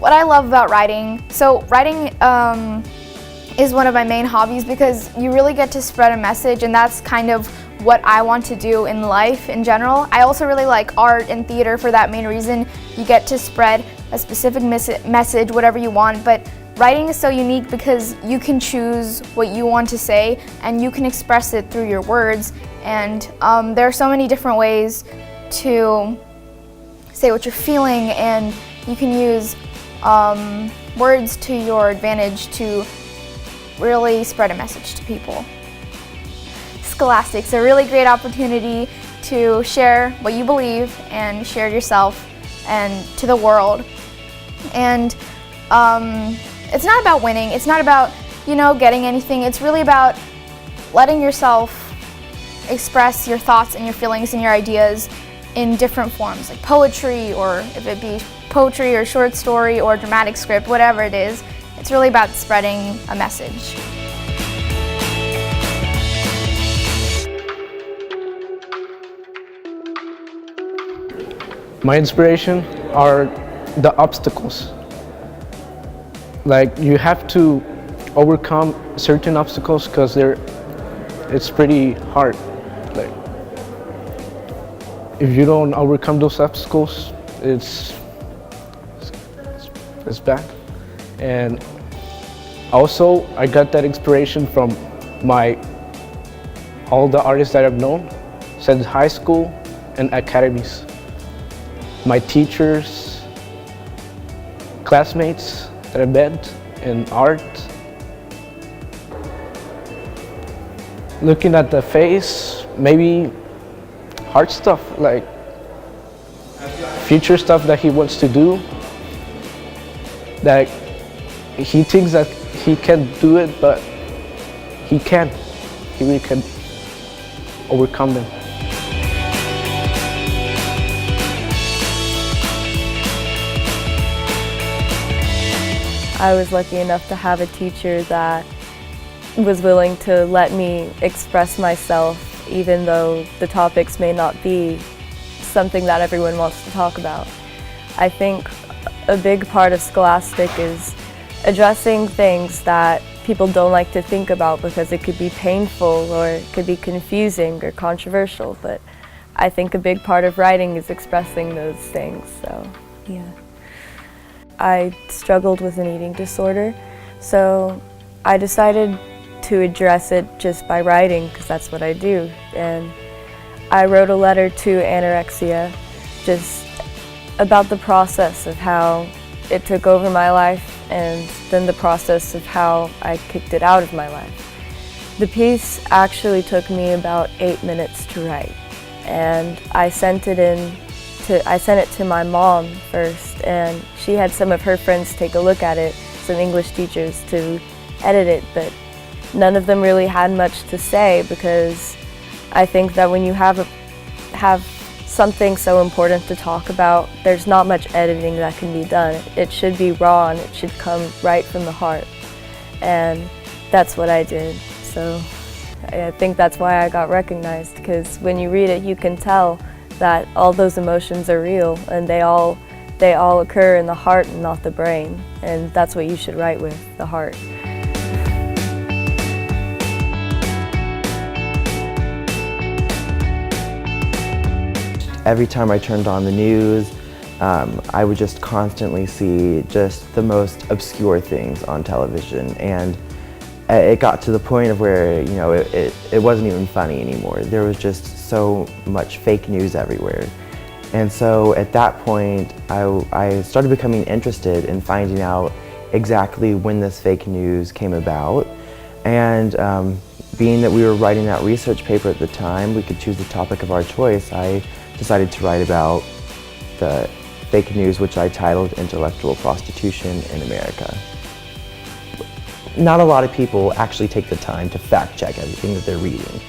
What I love about writing, so writing is one of my main hobbies because you really get to spread a message, and that's kind of what I want to do in life in general. I also really like art and theater for that main reason. You get to spread a specific message, whatever you want, but writing is so unique because you can choose what you want to say and you can express it through your words, and there are so many different ways to say what you're feeling, and you can use words to your advantage to really spread a message to people. Scholastic's a really great opportunity to share what you believe and share yourself and to the world. And it's not about winning, it's not about, getting anything. It's really about letting yourself express your thoughts and your feelings and your ideas in different forms, like poetry, or if it be poetry or short story or dramatic script, whatever it is. It's really about spreading a message. My inspiration are the obstacles. Like, you have to overcome certain obstacles because it's pretty hard. Like, if you don't overcome those obstacles, it's bad. And also, I got that inspiration from all the artists that I've known since high school and academies. My teachers, classmates that I met in art. Looking at the face, maybe hard stuff, like future stuff that he wants to do, that he thinks that he can do it, but he can't. He really can overcome them. I was lucky enough to have a teacher that was willing to let me express myself, even though the topics may not be something that everyone wants to talk about. I think a big part of Scholastic is addressing things that people don't like to think about because it could be painful or it could be confusing or controversial, but I think a big part of writing is expressing those things, so yeah. I struggled with an eating disorder, so I decided to address it just by writing, because that's what I do. And I wrote a letter to anorexia, just about the process of how it took over my life and then the process of how I kicked it out of my life. The piece actually took me about 8 minutes to write, and I sent it to my mom first, and she had some of her friends take a look at it, some English teachers, to edit it, but none of them really had much to say, because I think that when you have something so important to talk about, there's not much editing that can be done. It should be raw and it should come right from the heart, and that's what I did. So I think that's why I got recognized, because when you read it you can tell that all those emotions are real, and they all occur in the heart and not the brain, and that's what you should write with, the heart. Every time I turned on the news, I would just constantly see just the most obscure things on television, and it got to the point of where, it wasn't even funny anymore. There was just so much fake news everywhere. And so at that point, I started becoming interested in finding out exactly when this fake news came about. And being that we were writing that research paper at the time, we could choose the topic of our choice. I decided to write about the fake news, which I titled Intellectual Prostitution in America. Not a lot of people actually take the time to fact check everything that they're reading.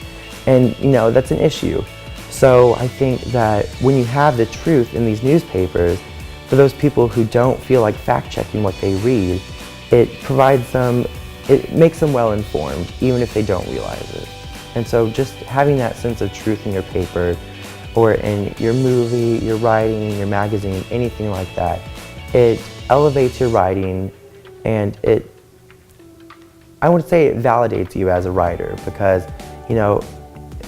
And that's an issue. So I think that when you have the truth in these newspapers, for those people who don't feel like fact checking what they read, it makes them well informed, even if they don't realize it. And so just having that sense of truth in your paper, or in your movie, your writing, your magazine, anything like that, it elevates your writing, and I would say it validates you as a writer, because, you know,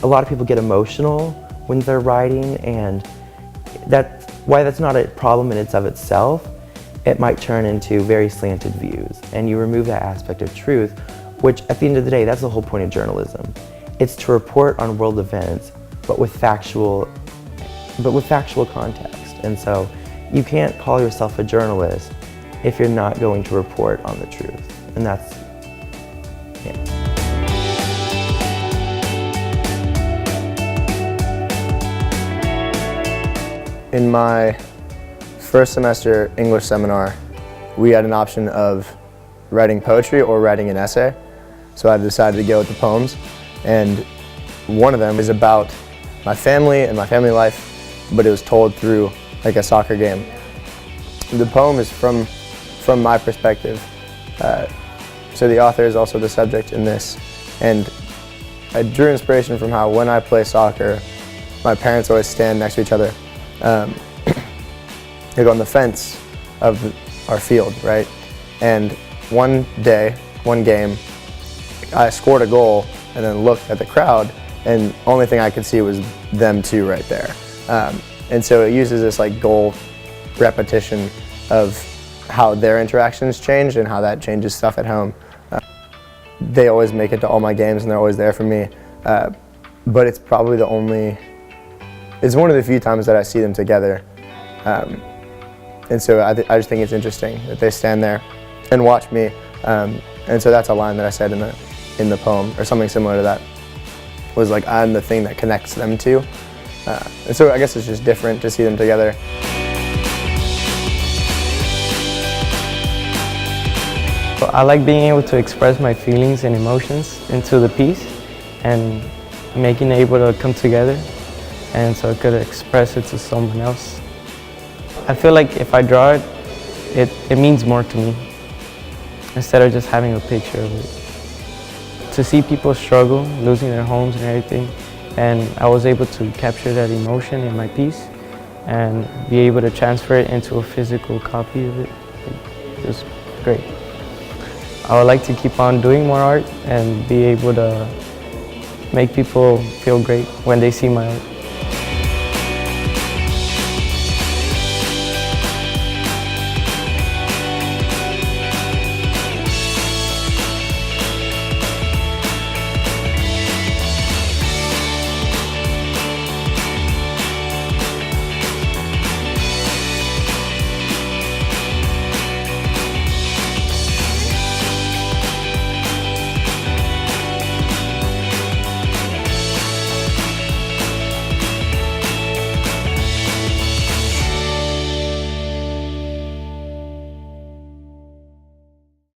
a lot of people get emotional when they're writing, and while that's not a problem in itself, it might turn into very slanted views, and you remove that aspect of truth, which at the end of the day, that's the whole point of journalism. It's to report on world events, but with factual context. And so you can't call yourself a journalist if you're not going to report on the truth. And that's, yeah. In my first semester English seminar, we had an option of writing poetry or writing an essay. So I decided to go with the poems. And one of them is about my family and my family life, but it was told through like a soccer game. The poem is from my perspective. So the author is also the subject in this. And I drew inspiration from how when I play soccer, my parents always stand next to each other. They go on the fence of our field, right? And one game, I scored a goal and then looked at the crowd, and only thing I could see was them two right there. And so it uses this like goal repetition of how their interactions change and how that changes stuff at home. They always make it to all my games and they're always there for me. But it's probably it's one of the few times that I see them together. And so I just think it's interesting that they stand there and watch me. And so that's a line that I said in the poem, or something similar to that. Was like, I'm the thing that connects them two. And so I guess it's just different to see them together. I like being able to express my feelings and emotions into the piece and making it able to come together, and so I could express it to someone else. I feel like if I draw it, it means more to me instead of just having a picture of it. To see people struggle, losing their homes and everything, and I was able to capture that emotion in my piece and be able to transfer it into a physical copy of it. It was great. I would like to keep on doing more art and be able to make people feel great when they see my art.